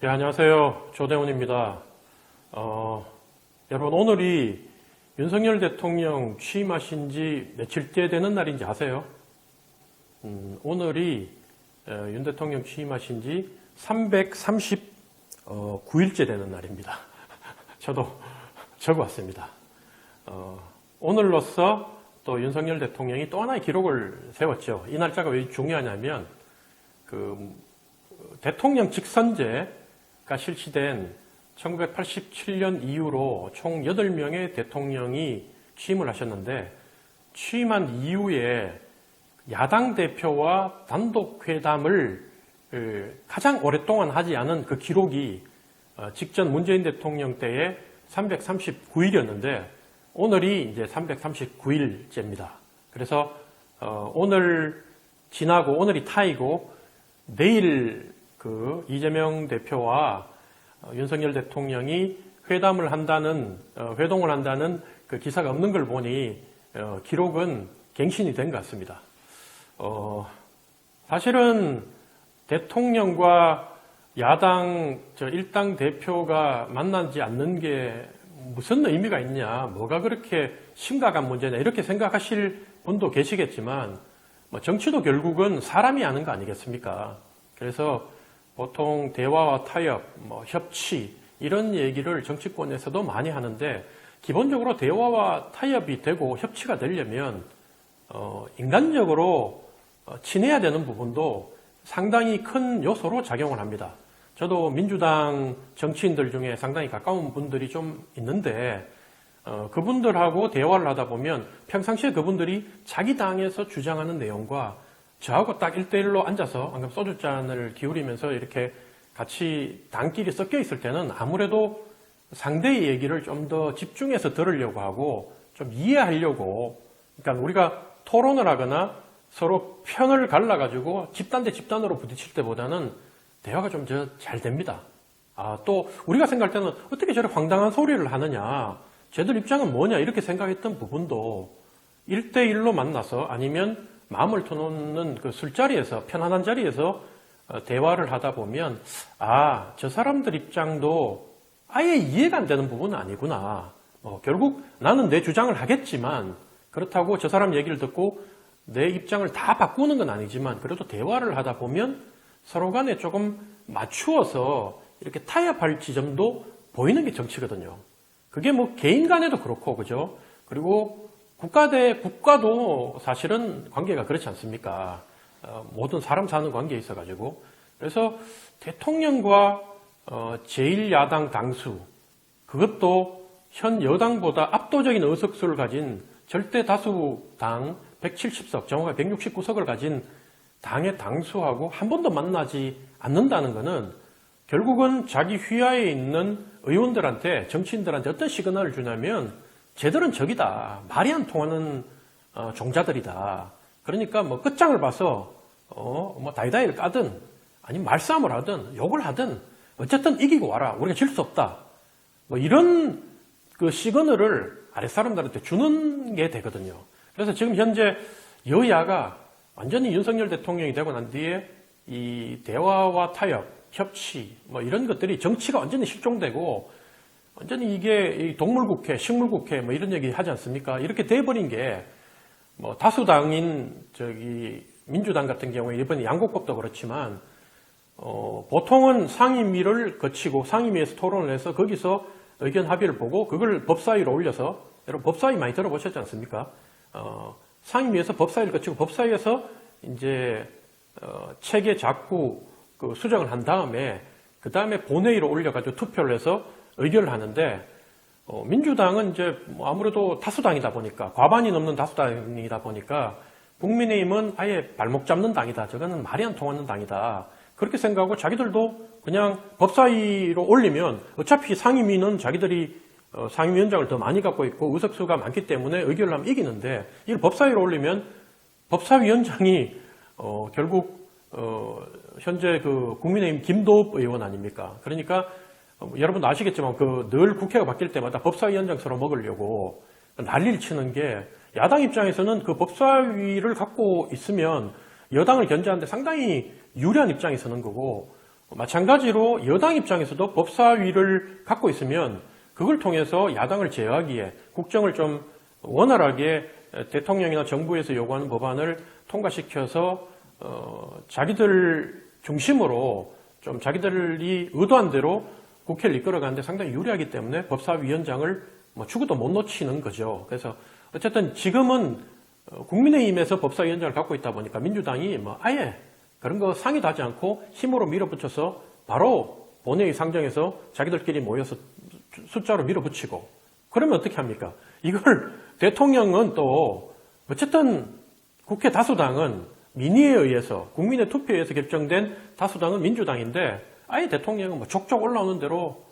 네, 안녕하세요. 조대훈입니다. 여러분, 오늘이 윤석열 대통령 취임하신 지 며칠째 되는 날인지 아세요? 오늘이 윤 대통령 취임하신 지 339일째 되는 날입니다. 저도 적어왔습니다. 오늘로써 또 윤석열 대통령이 또 하나의 기록을 세웠죠. 이 날짜가 왜 중요하냐면, 대통령 직선제가 실시된 1987년 이후로 총 8명의 대통령이 취임을 하셨는데, 취임한 이후에 야당 대표와 단독 회담을 가장 오랫동안 하지 않은 그 기록이 직전 문재인 대통령 때에 339일이었는데 오늘이 이제 339일째입니다. 그래서 오늘 지나고 오늘이 타이고 내일 이재명 대표와 윤석열 대통령이 회동을 한다는 그 기사가 없는 걸 보니 기록은 갱신이 된 것 같습니다. 사실은 대통령과 야당 일당 대표가 만나지 않는 게 무슨 의미가 있냐, 뭐가 그렇게 심각한 문제냐 이렇게 생각하실 분도 계시겠지만 정치도 결국은 사람이 하는 거 아니겠습니까? 그래서 보통 대화와 타협, 협치 이런 얘기를 정치권에서도 많이 하는데 기본적으로 대화와 타협이 되고 협치가 되려면 인간적으로 친해야 되는 부분도 상당히 큰 요소로 작용을 합니다. 저도 민주당 정치인들 중에 상당히 가까운 분들이 좀 있는데 그분들하고 대화를 하다 보면 평상시에 그분들이 자기 당에서 주장하는 내용과 저하고 딱 1대1로 앉아서 소주잔을 기울이면서 이렇게 같이 당끼리 섞여 있을 때는 아무래도 상대의 얘기를 좀 더 집중해서 들으려고 하고 좀 이해하려고, 그러니까 우리가 토론을 하거나 서로 편을 갈라가지고 집단 대 집단으로 부딪힐 때보다는 대화가 좀 잘 됩니다. 또 우리가 생각할 때는 어떻게 저렇게 황당한 소리를 하느냐, 쟤들 입장은 뭐냐 이렇게 생각했던 부분도 1대1로 만나서 아니면 마음을 터놓는 그 술자리에서, 편안한 자리에서 대화를 하다 보면 저 사람들 입장도 아예 이해가 안 되는 부분은 아니구나. 결국 나는 내 주장을 하겠지만 그렇다고 저 사람 얘기를 듣고 내 입장을 다 바꾸는 건 아니지만 그래도 대화를 하다 보면 서로 간에 조금 맞추어서 이렇게 타협할 지점도 보이는 게 정치거든요. 그게 개인 간에도 그렇고, 그죠? 그리고 국가 대 국가도 사실은 관계가 그렇지 않습니까? 모든 사람 사는 관계에 있어가지고. 그래서 대통령과 제1야당 당수, 그것도 현 여당보다 압도적인 의석수를 가진 절대 다수당 170석, 정확하게 169석을 가진 당의 당수하고 한 번도 만나지 않는다는 것은 결국은 자기 휘하에 있는 의원들한테, 정치인들한테 어떤 시그널을 주냐면 쟤들은 적이다, 말이 안 통하는 종자들이다. 그러니까 끝장을 봐서 다이다이를 까든 아니면 말싸움을 하든 욕을 하든 어쨌든 이기고 와라, 우리가 질 수 없다, 이런 그 시그널을 아랫사람들한테 주는 게 되거든요. 그래서 지금 현재 여야가 완전히 윤석열 대통령이 되고 난 뒤에 이 대화와 타협, 협치 이런 것들이 정치가 완전히 실종되고 완전히 이게 동물국회, 식물국회 이런 얘기 하지 않습니까? 이렇게 돼버린 게 다수당인 민주당 같은 경우에 이번에 양곡법도 그렇지만 보통은 상임위를 거치고 상임위에서 토론을 해서 거기서 의견 합의를 보고 그걸 법사위로 올려서, 여러분 법사위 많이 들어보셨지 않습니까? 상임위에서 법사위를 거치고 법사위에서 이제 체계 작구 수정을 한 다음에 그 다음에 본회의로 올려가지고 투표를 해서 의결을 하는데 민주당은 이제 아무래도 다수당이다 보니까, 과반이 넘는 다수당이다 보니까 국민의힘은 아예 발목 잡는 당이다, 저거는 말이 안 통하는 당이다 그렇게 생각하고 자기들도 그냥 법사위로 올리면 어차피 상임위는 자기들이 상임위원장을 더 많이 갖고 있고 의석수가 많기 때문에 의결을 하면 이기는데 이걸 법사위로 올리면 법사위원장이 결국 현재 국민의힘 김도읍 의원 아닙니까? 그러니까 여러분도 아시겠지만 늘 국회가 바뀔 때마다 법사위원장 서로 먹으려고 난리를 치는 게, 야당 입장에서는 그 법사위를 갖고 있으면 여당을 견제하는데 상당히 유리한 입장에 서는 거고 마찬가지로 여당 입장에서도 법사위를 갖고 있으면 그걸 통해서 야당을 제어하기에 국정을 좀 원활하게 대통령이나 정부에서 요구하는 법안을 통과시켜서 자기들 중심으로 좀 자기들이 의도한 대로 국회를 이끌어가는데 상당히 유리하기 때문에 법사위원장을 죽어도 못 놓치는 거죠. 그래서 어쨌든 지금은 국민의힘에서 법사위원장을 갖고 있다 보니까 민주당이 아예 그런 거 상의도 하지 않고 힘으로 밀어붙여서 바로 본회의 상정해서 자기들끼리 모여서 숫자로 밀어붙이고 그러면 어떻게 합니까? 이걸 대통령은 또 어쨌든 국회 다수당은 민의에 의해서 국민의 투표에 의해서 결정된 다수당은 민주당인데 아예 대통령은 족족 올라오는 대로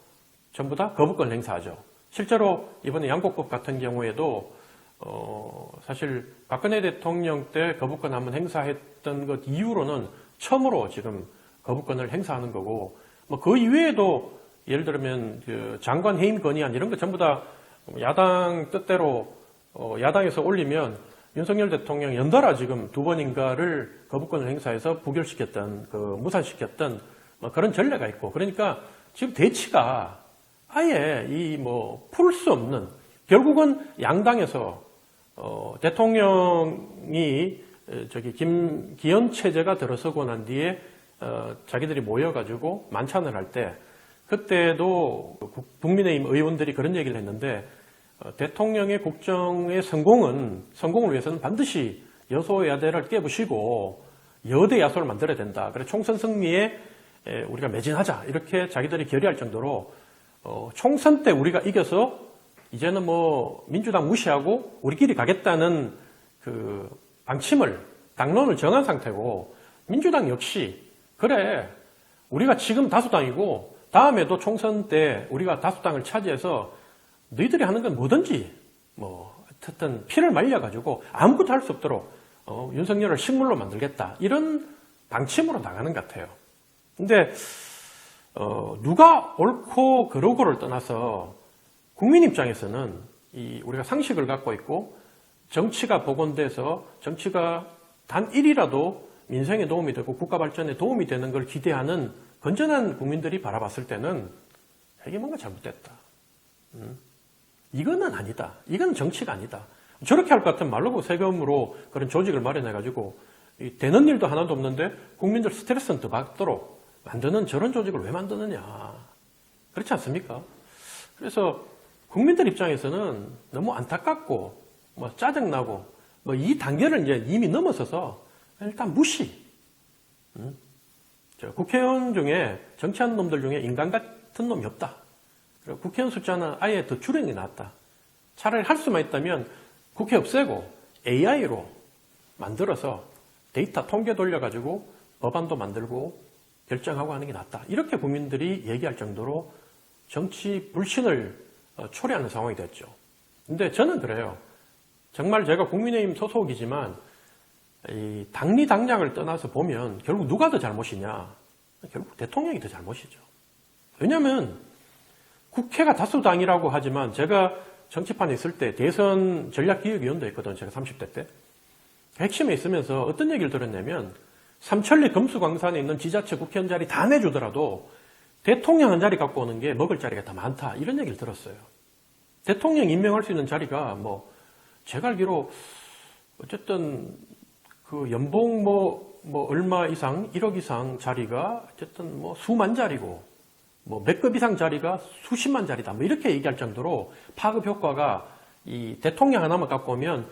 전부 다 거부권 행사하죠. 실제로 이번에 양곡법 같은 경우에도 사실 박근혜 대통령 때 거부권 한번 행사했던 것 이후로는 처음으로 지금 거부권을 행사하는 거고 그 이외에도 예를 들면 그 장관 해임 건의안 이런 거 전부 다 야당 뜻대로 야당에서 올리면 윤석열 대통령 연달아 지금 두 번인가를 거부권을 행사해서 부결시켰던 무산시켰던 그런 전례가 있고 그러니까 지금 대치가 아예 풀 수 없는 결국은 양당에서 대통령이 기현 체제가 들어서고 난 뒤에 자기들이 모여가지고 만찬을 할 때 그때도 국민의힘 의원들이 그런 얘기를 했는데 대통령의 국정의 성공을 위해서는 반드시 여소야대를 깨부시고 여대 야소를 만들어야 된다. 그래서 총선 승리에 우리가 매진하자 이렇게 자기들이 결의할 정도로 총선 때 우리가 이겨서 이제는 민주당 무시하고 우리끼리 가겠다는 그 당론을 정한 상태고 민주당 역시 그래 우리가 지금 다수당이고 다음에도 총선 때 우리가 다수당을 차지해서 너희들이 하는 건 뭐든지 어쨌든 피를 말려가지고 아무것도 할 수 없도록 윤석열을 식물로 만들겠다 이런 방침으로 나가는 것 같아요. 근데 누가 옳고 그르고를 떠나서 국민 입장에서는 우리가 상식을 갖고 있고 정치가 복원돼서 정치가 단 1이라도 민생에 도움이 되고 국가 발전에 도움이 되는 걸 기대하는 건전한 국민들이 바라봤을 때는 이게 뭔가 잘못됐다. 이거는 아니다. 이건 정치가 아니다. 저렇게 할 것 같으면 말로 세금으로 그런 조직을 마련해가지고 되는 일도 하나도 없는데 국민들 스트레스는 더 받도록 만드는 저런 조직을 왜 만드느냐. 그렇지 않습니까? 그래서 국민들 입장에서는 너무 안타깝고 짜증나고 이 단계를 이제 이미 넘어서서 일단 무시. 국회의원 중에 정치하는 놈들 중에 인간 같은 놈이 없다. 그리고 국회의원 숫자는 아예 더 줄이는 게 낫다. 차라리 할 수만 있다면 국회 없애고 AI로 만들어서 데이터 통계 돌려가지고 법안도 만들고 결정하고 하는 게 낫다. 이렇게 국민들이 얘기할 정도로 정치 불신을 초래하는 상황이 됐죠. 근데 저는 그래요. 정말 제가 국민의힘 소속이지만 이 당리 당략을 떠나서 보면 결국 누가 더 잘못이냐? 결국 대통령이 더 잘못이죠. 왜냐하면 국회가 다수당이라고 하지만 제가 정치판에 있을 때 대선 전략기획위원도 했거든요. 제가 30대 때. 핵심에 있으면서 어떤 얘기를 들었냐면 삼천리 금수광산에 있는 지자체 국회의원 자리 다 내주더라도 대통령 한 자리 갖고 오는 게 먹을 자리가 더 많다. 이런 얘기를 들었어요. 대통령 임명할 수 있는 자리가 제가 알기로 어쨌든 그 연봉 얼마 이상 1억 이상 자리가 어쨌든 수만 자리고 몇 급 이상 자리가 수십만 자리다. 이렇게 얘기할 정도로 파급 효과가 이 대통령 하나만 갖고 오면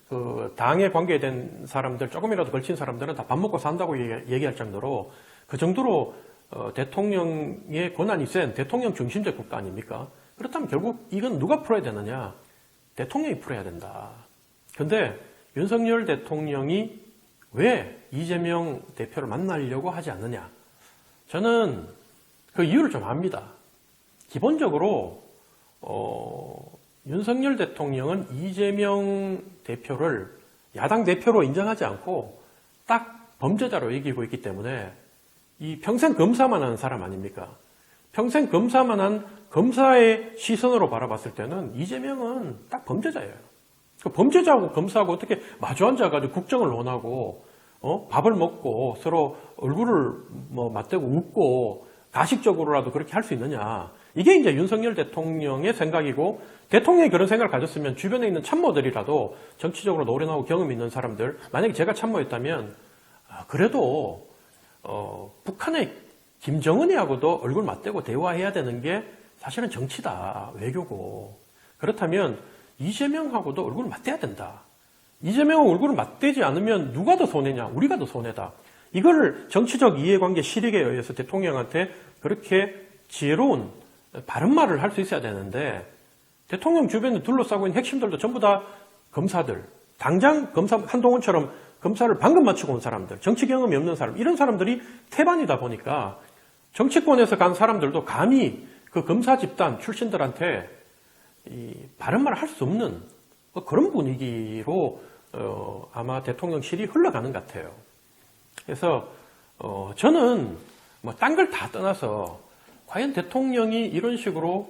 그 당에 관계된 사람들 조금이라도 걸친 사람들은 다 밥 먹고 산다고 얘기할 정도로 그 정도로 대통령의 권한이 센 대통령 중심적 국가 아닙니까? 그렇다면 결국 이건 누가 풀어야 되느냐? 대통령이 풀어야 된다. 근데 윤석열 대통령이 왜 이재명 대표를 만나려고 하지 않느냐? 저는 그 이유를 좀 압니다. 기본적으로 윤석열 대통령은 이재명 대표를 야당 대표로 인정하지 않고 딱 범죄자로 여기고 있기 때문에 이 평생 검사만 한 사람 아닙니까? 평생 검사만 한 검사의 시선으로 바라봤을 때는 이재명은 딱 범죄자예요. 그 범죄자하고 검사하고 어떻게 마주 앉아가지고 국정을 논하고 밥을 먹고 서로 얼굴을 맞대고 웃고 가식적으로라도 그렇게 할 수 있느냐. 이게 이제 윤석열 대통령의 생각이고, 대통령이 그런 생각을 가졌으면 주변에 있는 참모들이라도 정치적으로 노련하고 경험 있는 사람들, 만약에 제가 참모였다면 그래도 북한의 김정은이하고도 얼굴 맞대고 대화해야 되는 게 사실은 정치다, 외교고. 그렇다면 이재명하고도 얼굴 맞대야 된다. 이재명하고 얼굴을 맞대지 않으면 누가 더 손해냐? 우리가 더 손해다. 이걸 정치적 이해관계 실익에 의해서 대통령한테 그렇게 지혜로운 바른 말을 할 수 있어야 되는데, 대통령 주변에 둘러싸고 있는 핵심들도 전부 다 검사들, 당장 검사 한동훈처럼 검사를 방금 마치고 온 사람들, 정치 경험이 없는 사람, 이런 사람들이 태반이다 보니까 정치권에서 간 사람들도 감히 그 검사 집단 출신들한테 바른 말을 할 수 없는 그런 분위기로 아마 대통령실이 흘러가는 것 같아요. 그래서 저는 뭐 딴 걸 다 떠나서 과연 대통령이 이런 식으로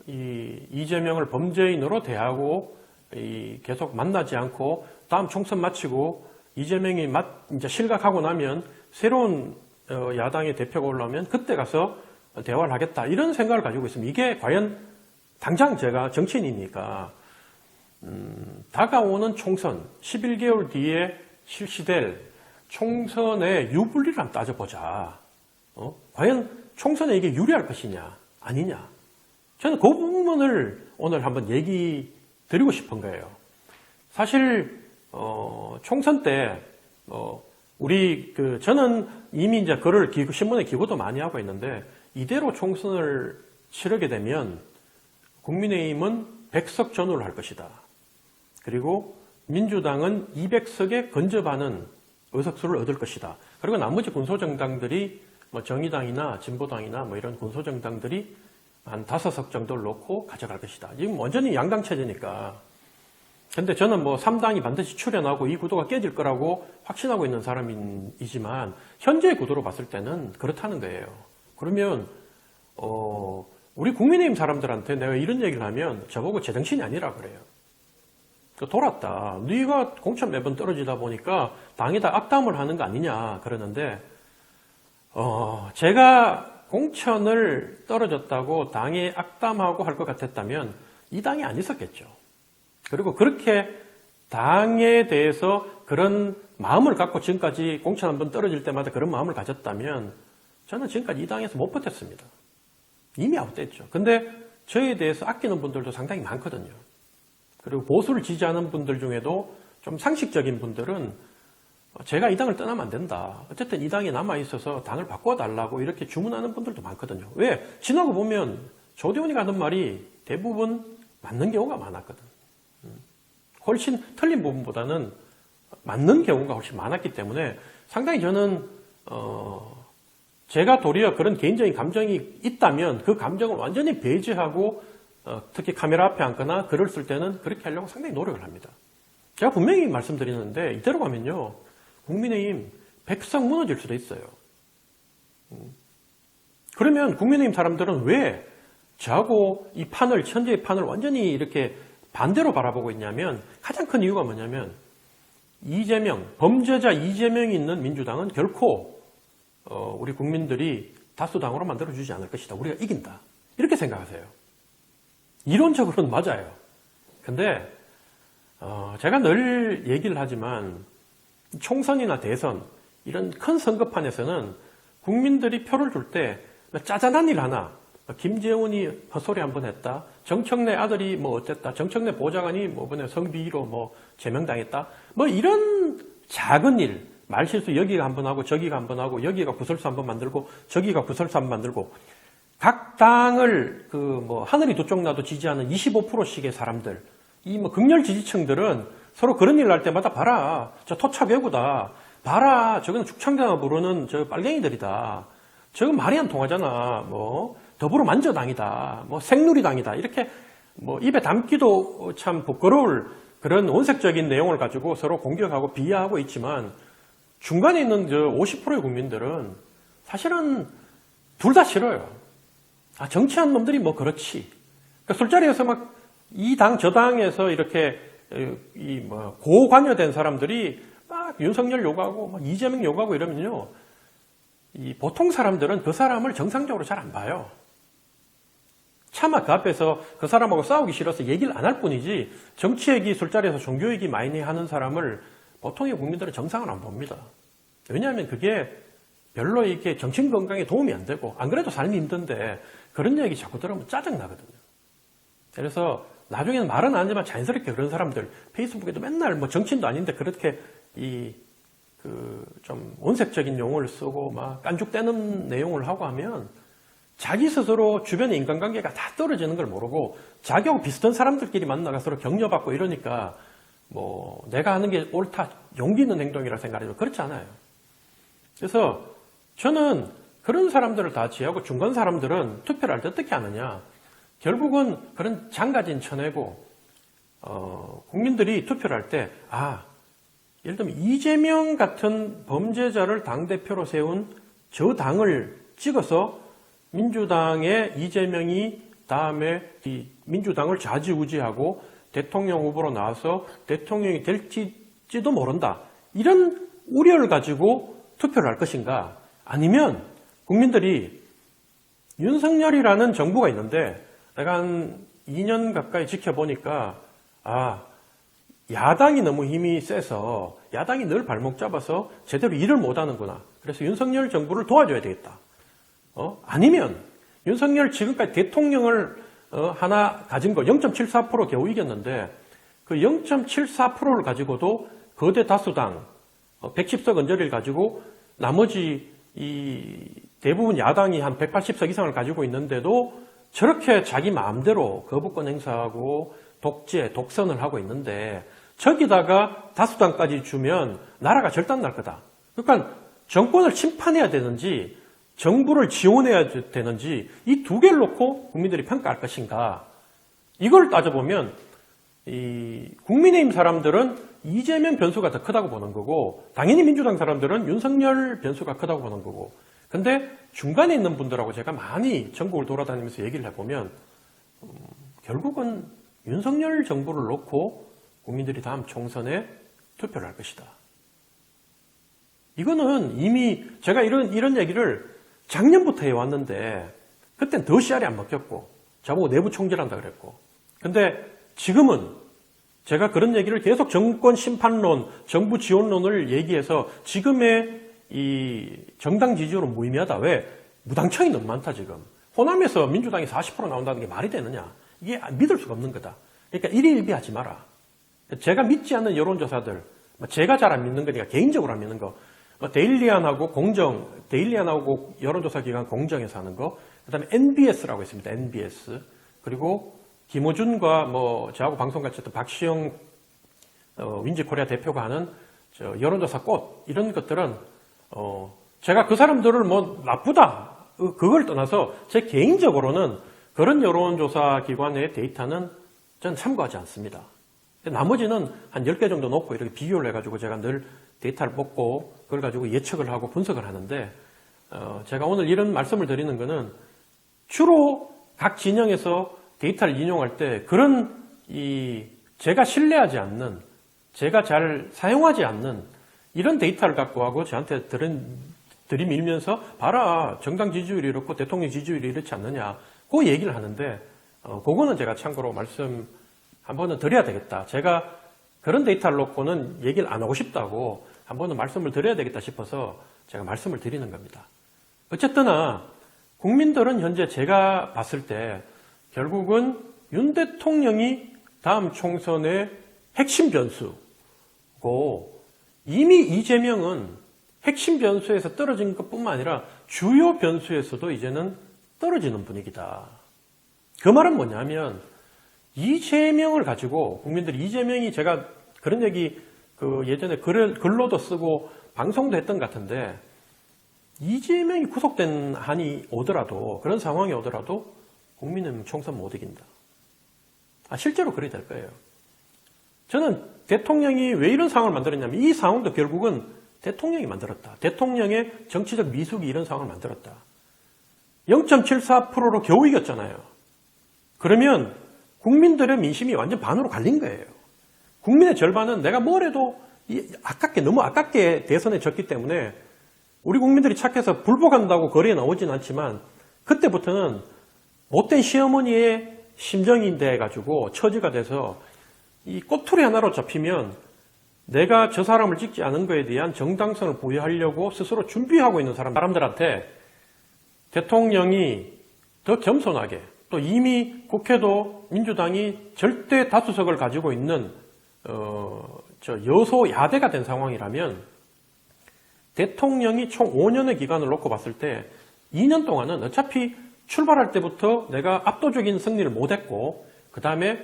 이재명을 범죄인으로 대하고 계속 만나지 않고 다음 총선 마치고 이재명이 이제 실각하고 나면 새로운 야당의 대표가 올라오면 그때 가서 대화를 하겠다, 이런 생각을 가지고 있습니다. 이게 과연 당장 제가 정치인이니까 다가오는 총선 11개월 뒤에 실시될 총선의 유불리를 한번 따져보자. 과연 총선에 이게 유리할 것이냐 아니냐. 저는 그 부분을 오늘 한번 얘기 드리고 싶은 거예요. 사실 총선 때 저는 이미 이제 글을 신문에 기고도 많이 하고 있는데, 이대로 총선을 치르게 되면 국민의힘은 100석 전후를 할 것이다. 그리고 민주당은 200석에 근접하는 의석수를 얻을 것이다. 그리고 나머지 군소정당들이 뭐 정의당이나 진보당이나 뭐 이런 군소정당들이 한 5석 정도를 놓고 가져갈 것이다. 지금 완전히 양당 체제니까. 근데 저는 뭐 3당이 반드시 출현하고 이 구도가 깨질 거라고 확신하고 있는 사람이지만, 현재의 구도로 봤을 때는 그렇다는 거예요. 그러면 우리 국민의힘 사람들한테 내가 이런 얘기를 하면 저보고 제정신이 아니라 그래요. 돌았다. 네가 공천 매번 떨어지다 보니까 당에다 악담을 하는 거 아니냐 그러는데, 제가 공천을 떨어졌다고 당에 악담하고 할 것 같았다면 이 당이 안 있었겠죠. 그리고 그렇게 당에 대해서 그런 마음을 갖고 지금까지 공천 한번 떨어질 때마다 그런 마음을 가졌다면 저는 지금까지 이 당에서 못 버텼습니다. 이미 아웃됐죠. 근데 저에 대해서 아끼는 분들도 상당히 많거든요. 그리고 보수를 지지하는 분들 중에도 좀 상식적인 분들은 제가 이 당을 떠나면 안 된다. 어쨌든 이 당에 남아있어서 당을 바꿔달라고 이렇게 주문하는 분들도 많거든요. 왜? 지나고 보면 조대원이 하는 말이 대부분 맞는 경우가 많았거든. 훨씬 틀린 부분보다는 맞는 경우가 훨씬 많았기 때문에 상당히 저는 제가 도리어 그런 개인적인 감정이 있다면 그 감정을 완전히 배제하고 특히 카메라 앞에 앉거나 글을 쓸 때는 그렇게 하려고 상당히 노력을 합니다. 제가 분명히 말씀드리는데 이대로 가면요, 국민의힘 100석 무너질 수도 있어요. 그러면 국민의힘 사람들은 왜 저하고 이 판을, 현재의 판을 완전히 이렇게 반대로 바라보고 있냐면, 가장 큰 이유가 뭐냐면 이재명, 범죄자 이재명이 있는 민주당은 결코 우리 국민들이 다수당으로 만들어주지 않을 것이다. 우리가 이긴다. 이렇게 생각하세요. 이론적으로는 맞아요. 근데 제가 늘 얘기를 하지만 총선이나 대선 이런 큰 선거판에서는 국민들이 표를 줄 때 짜잔한 일 하나, 김재원이 헛소리 한번 했다, 정청래 아들이 뭐 어땠다, 정청래 보좌관이 뭐 이번에 성비위로 뭐 제명당했다, 뭐 이런 작은 일, 말실수 여기가 한번 하고 저기가 한번 하고 여기가 구설수 한번 만들고 저기가 구설수 한번 만들고, 각 당을 하늘이 두 쪽 나도 지지하는 25%씩의 사람들, 이 뭐 극렬 지지층들은 서로 그런 일을 할 때마다 봐라, 저 토착외구다, 봐라, 저건 죽창자가 부르는 저 빨갱이들이다, 저건 말이 안 통하잖아, 뭐 더불어만져당이다, 뭐 생누리당이다, 이렇게 뭐 입에 담기도 참 부끄러울 그런 원색적인 내용을 가지고 서로 공격하고 비하하고 있지만, 중간에 있는 저 50%의 국민들은 사실은 둘 다 싫어요. 정치한 놈들이 뭐 그렇지. 그러니까 술자리에서 막 이 당 저 당에서 이렇게 고관여된 사람들이 막 윤석열 욕하고 막 이재명 욕하고 이러면요, 이 보통 사람들은 그 사람을 정상적으로 잘 안 봐요. 차마 그 앞에서 그 사람하고 싸우기 싫어서 얘기를 안 할 뿐이지 정치 얘기, 술자리에서 종교 얘기 많이 하는 사람을 보통의 국민들은 정상을 안 봅니다. 왜냐하면 그게 별로 이렇게 정신 건강에 도움이 안 되고 안 그래도 삶이 힘든데 그런 얘기 자꾸 들으면 짜증나거든요. 그래서 나중에는 말은 안 하지만 자연스럽게 그런 사람들 페이스북에도 맨날 뭐 정치인도 아닌데 그렇게 좀 원색적인 용어를 쓰고 막 깐죽대는 내용을 하고 하면 자기 스스로 주변의 인간관계가 다 떨어지는 걸 모르고 자기하고 비슷한 사람들끼리 만나가 서로 격려받고 이러니까 뭐 내가 하는 게 옳다, 용기 있는 행동이라 생각해도 그렇지 않아요. 그래서 저는 그런 사람들을 다 지하고 중간 사람들은 투표를 할 때 어떻게 하느냐. 결국은 그런 장가진 쳐내고 국민들이 투표를 할 때 예를 들면 이재명 같은 범죄자를 당대표로 세운 저 당을 찍어서 민주당의 이재명이 다음에 이 민주당을 좌지우지하고 대통령 후보로 나와서 대통령이 될지도 모른다. 이런 우려를 가지고 투표를 할 것인가? 아니면 국민들이 윤석열이라는 정부가 있는데 내가 한 2년 가까이 지켜보니까 야당이 너무 힘이 세서 야당이 늘 발목 잡아서 제대로 일을 못하는구나. 그래서 윤석열 정부를 도와줘야 되겠다. 아니면 윤석열 지금까지 대통령을 하나 가진 거 0.74% 겨우 이겼는데 그 0.74%를 가지고도 거대 다수당 110석 언저리를 가지고 나머지 이 대부분 야당이 한 180석 이상을 가지고 있는데도 저렇게 자기 마음대로 거부권 행사하고 독재, 독선을 하고 있는데 저기다가 다수당까지 주면 나라가 절단날 거다. 그러니까 정권을 침판해야 되는지 정부를 지원해야 되는지 이 두 개를 놓고 국민들이 평가할 것인가. 이걸 따져보면 이 국민의힘 사람들은 이재명 변수가 더 크다고 보는 거고 당연히 민주당 사람들은 윤석열 변수가 크다고 보는 거고 근데 중간에 있는 분들하고 제가 많이 전국을 돌아다니면서 얘기를 해보면 결국은 윤석열 정부를 놓고 국민들이 다음 총선에 투표를 할 것이다. 이거는 이미 제가 이런 얘기를 작년부터 해왔는데 그땐 더 씨알이 안 먹혔고 저보고 내부 총질한다 그랬고 근데 지금은 제가 그런 얘기를 계속 정권 심판론, 정부 지원론을 얘기해서 지금의 이 정당 지지율은 무의미하다. 왜? 무당청이 너무 많다 지금. 호남에서 민주당이 40% 나온다는 게 말이 되느냐. 이게 믿을 수가 없는 거다. 그러니까 일희일비하지 마라. 제가 믿지 않는 여론조사들, 제가 잘 안 믿는 거니까 개인적으로 안 믿는 거, 데일리안하고 데일리안하고 여론조사 기관 공정에서 하는 거, 그 다음에 NBS라고 있습니다. NBS. 그리고 김호준과 저하고 방송 같이 했던 박시영 윈지코리아 대표가 하는 여론조사 꽃 이런 것들은 제가 그 사람들을 나쁘다 그걸 떠나서 제 개인적으로는 그런 여론조사 기관의 데이터는 저는 참고하지 않습니다. 나머지는 한 10개 정도 놓고 이렇게 비교를 해가지고 제가 늘 데이터를 뽑고 그걸 가지고 예측을 하고 분석을 하는데 제가 오늘 이런 말씀을 드리는 거는 주로 각 진영에서 데이터를 인용할 때 그런 제가 신뢰하지 않는 제가 잘 사용하지 않는 이런 데이터를 갖고 하고 저한테 들이밀면서 봐라 정당 지지율이 이렇고 대통령 지지율이 이렇지 않느냐 그 얘기를 하는데 그거는 제가 참고로 말씀 한 번은 드려야 되겠다. 제가 그런 데이터를 놓고는 얘기를 안 하고 싶다고 한 번은 말씀을 드려야 되겠다 싶어서 제가 말씀을 드리는 겁니다. 어쨌거나 국민들은 현재 제가 봤을 때 결국은 윤 대통령이 다음 총선의 핵심 변수고 이미 이재명은 핵심 변수에서 떨어진 것뿐만 아니라 주요 변수에서도 이제는 떨어지는 분위기다. 그 말은 뭐냐면 이재명을 가지고 국민들이 이재명이 제가 그런 얘기 예전에 글로도 쓰고 방송도 했던 것 같은데 이재명이 구속된 한이 오더라도 그런 상황이 오더라도 국민은 총선 못 이긴다. 실제로 그래 될 거예요. 저는 대통령이 왜 이런 상황을 만들었냐면 이 상황도 결국은 대통령이 만들었다. 대통령의 정치적 미숙이 이런 상황을 만들었다. 0.74%로 겨우 이겼잖아요. 그러면 국민들의 민심이 완전 반으로 갈린 거예요. 국민의 절반은 내가 뭘 해도 너무 아깝게 대선에 졌기 때문에 우리 국민들이 착해서 불복한다고 거리에 나오진 않지만 그때부터는 못된 시어머니의 심정이 돼가지고 처지가 돼서 이 꼬투리 하나로 잡히면 내가 저 사람을 찍지 않은 거에 대한 정당성을 부여하려고 스스로 준비하고 있는 사람들한테 대통령이 더 겸손하게, 또 이미 국회도 민주당이 절대 다수석을 가지고 있는 여소야대가 된 상황이라면 대통령이 총 5년의 기간을 놓고 봤을 때 2년 동안은 어차피 출발할 때부터 내가 압도적인 승리를 못했고 그 다음에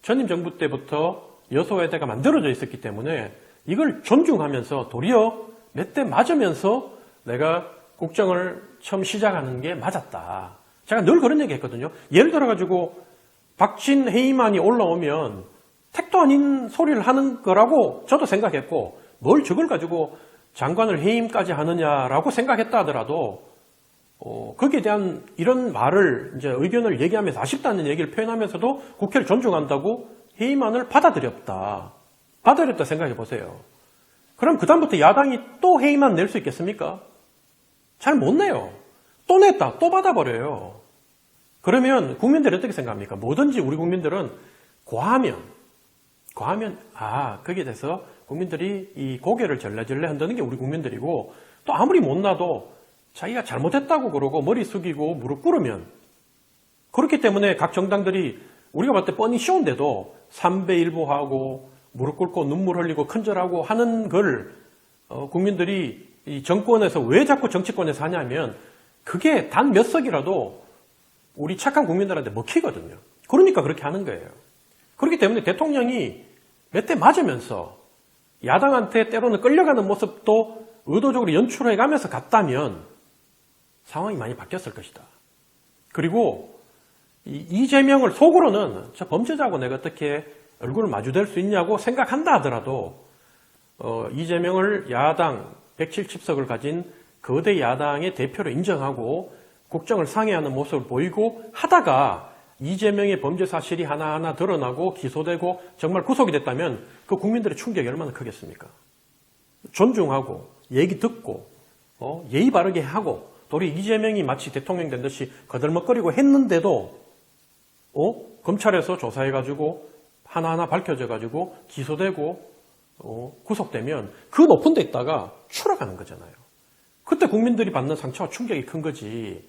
전임 정부 때부터 여소야대가 만들어져 있었기 때문에 이걸 존중하면서 도리어 몇 대 맞으면서 내가 국정을 처음 시작하는 게 맞았다. 제가 늘 그런 얘기 했거든요. 예를 들어가지고 박진 해임안이 올라오면 택도 아닌 소리를 하는 거라고 저도 생각했고 뭘 저걸 가지고 장관을 해임까지 하느냐라고 생각했다 하더라도 거기에 대한 이런 말을 이제 의견을 얘기하면서 아쉽다는 얘기를 표현하면서도 국회를 존중한다고 해임안을 받아들였다. 받아들였다 생각해 보세요. 그럼 그다음부터 야당이 또 해임안 낼 수 있겠습니까? 잘 못 내요. 또 냈다. 또 받아버려요. 그러면 국민들이 어떻게 생각합니까? 뭐든지 우리 국민들은 과하면 거기에 대해서 국민들이 이 고개를 절레절레 한다는 게 우리 국민들이고 또 아무리 못나도 자기가 잘못했다고 그러고 머리 숙이고 무릎 꿇으면 그렇기 때문에 각 정당들이 우리가 봤을 때 뻔히 쉬운데도 삼배일보하고 무릎 꿇고 눈물 흘리고 큰절하고 하는 걸 국민들이 이 정권에서 왜 자꾸 정치권에서 하냐면 그게 단 몇 석이라도 우리 착한 국민들한테 먹히거든요. 그러니까 그렇게 하는 거예요. 그렇기 때문에 대통령이 몇 대 맞으면서 야당한테 때로는 끌려가는 모습도 의도적으로 연출해가면서 갔다면 상황이 많이 바뀌었을 것이다. 그리고 이재명을 속으로는 저 범죄자하고 내가 어떻게 얼굴을 마주댈 수 있냐고 생각한다 하더라도 이재명을 야당 170석을 가진 거대 야당의 대표로 인정하고 국정을 상회하는 모습을 보이고 하다가 이재명의 범죄 사실이 하나하나 드러나고 기소되고 정말 구속이 됐다면 그 국민들의 충격이 얼마나 크겠습니까? 존중하고 얘기 듣고 예의 바르게 하고 도리 이재명이 마치 대통령 된 듯이 거들먹거리고 했는데도 검찰에서 조사해가지고 하나하나 밝혀져가지고 기소되고 구속되면 그 높은 데 있다가 추락하는 거잖아요. 그때 국민들이 받는 상처와 충격이 큰 거지.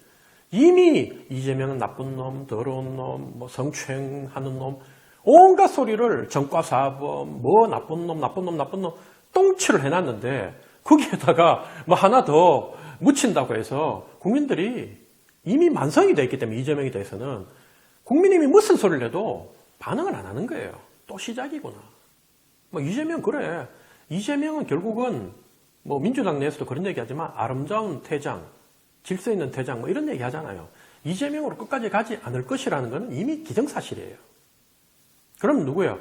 이미 이재명은 나쁜 놈, 더러운 놈, 뭐 성추행하는 놈, 온갖 소리를 전과사범, 뭐 나쁜 놈, 똥치를 해놨는데 거기에다가 뭐 하나 더 묻힌다고 해서 국민들이 이미 만성이 되어 있기 때문에 이재명에 대해서는 국민님이 무슨 소리를 해도 반응을 안 하는 거예요. 또 시작이구나. 뭐 이재명 그래. 이재명은 결국은 뭐 민주당 내에서도 그런 얘기하지만 아름다운 태장, 질서 있는 대장 뭐 이런 얘기 하잖아요. 이재명으로 끝까지 가지 않을 것이라는 것은 이미 기정사실이에요. 그럼 누구예요?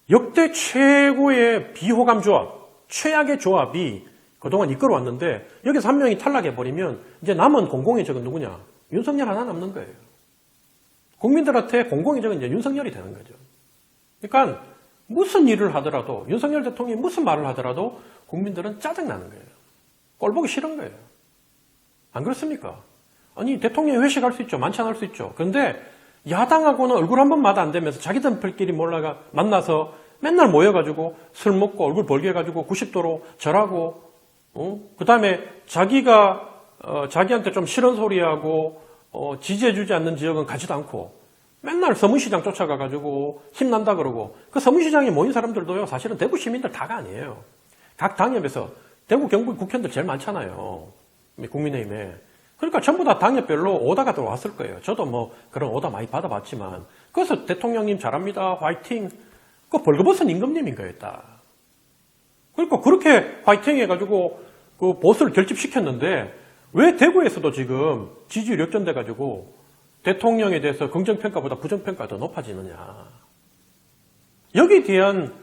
역대 최고의 비호감 조합, 최악의 조합이 그동안 이끌어왔는데 여기서 한 명이 탈락해버리면 이제 남은 공공의 적은 누구냐? 윤석열 하나 남는 거예요. 국민들한테 공공의 적은 이제 윤석열이 되는 거죠. 그러니까 무슨 일을 하더라도 윤석열 대통령이 무슨 말을 하더라도 국민들은 짜증나는 거예요. 꼴보기 싫은 거예요. 안 그렇습니까? 아니 대통령이 회식할 수 있죠. 만찬할 수 있죠. 그런데 야당하고는 얼굴 한 번마다 안 되면서 자기들끼리 만나서 맨날 모여가지고 술 먹고 얼굴 벌게 해가지고 90도로 절하고 그 다음에 자기가 자기한테 좀 싫은 소리하고 지지해주지 않는 지역은 가지도 않고 맨날 서문시장 쫓아가가지고 힘난다 그러고 그 서문시장에 모인 사람들도요 사실은 대구 시민들 다가 아니에요. 각 당협에서 대구 경북 국회의원들 제일 많잖아요. 국민의힘에. 그러니까 전부 다 당협별로 오다가 들어왔을 거예요. 저도 뭐 그런 오다 많이 받아봤지만 그래서 대통령님 잘합니다. 화이팅. 그 벌거벗은 임금님인 거예요. 딱. 그러니까 그렇게 화이팅 해가지고 그 보수를 결집시켰는데 왜 대구에서도 지금 지지율 역전돼가지고 대통령에 대해서 긍정평가보다 부정평가가 더 높아지느냐. 여기에 대한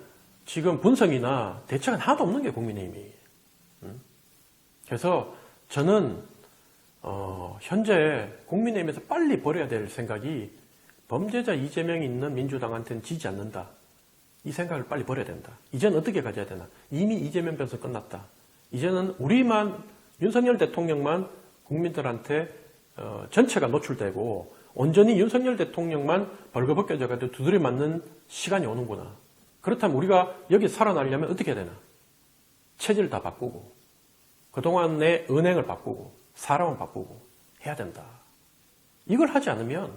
지금 분석이나 대책은 하나도 없는 게 국민의힘이. 그래서 저는 현재 국민의힘에서 빨리 버려야 될 생각이 범죄자 이재명이 있는 민주당한테는 지지 않는다. 이 생각을 빨리 버려야 된다. 이제는 어떻게 가져야 되나. 이미 이재명 변수 끝났다. 이제는 우리만, 윤석열 대통령만 국민들한테 전체가 노출되고 온전히 윤석열 대통령만 벌거벗겨져가지고 두드려 맞는 시간이 오는구나. 그렇다면 우리가 여기 살아나려면 어떻게 해야 되나? 체질 다 바꾸고 그동안 내 은행을 바꾸고 사람을 바꾸고 해야 된다. 이걸 하지 않으면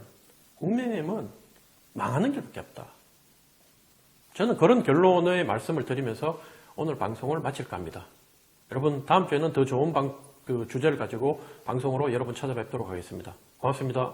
국민의힘은 망하는 길밖에 없다. 저는 그런 결론의 말씀을 드리면서 오늘 방송을 마칠까 합니다. 여러분 다음 주에는 더 좋은 주제를 가지고 방송으로 여러분 찾아뵙도록 하겠습니다. 고맙습니다.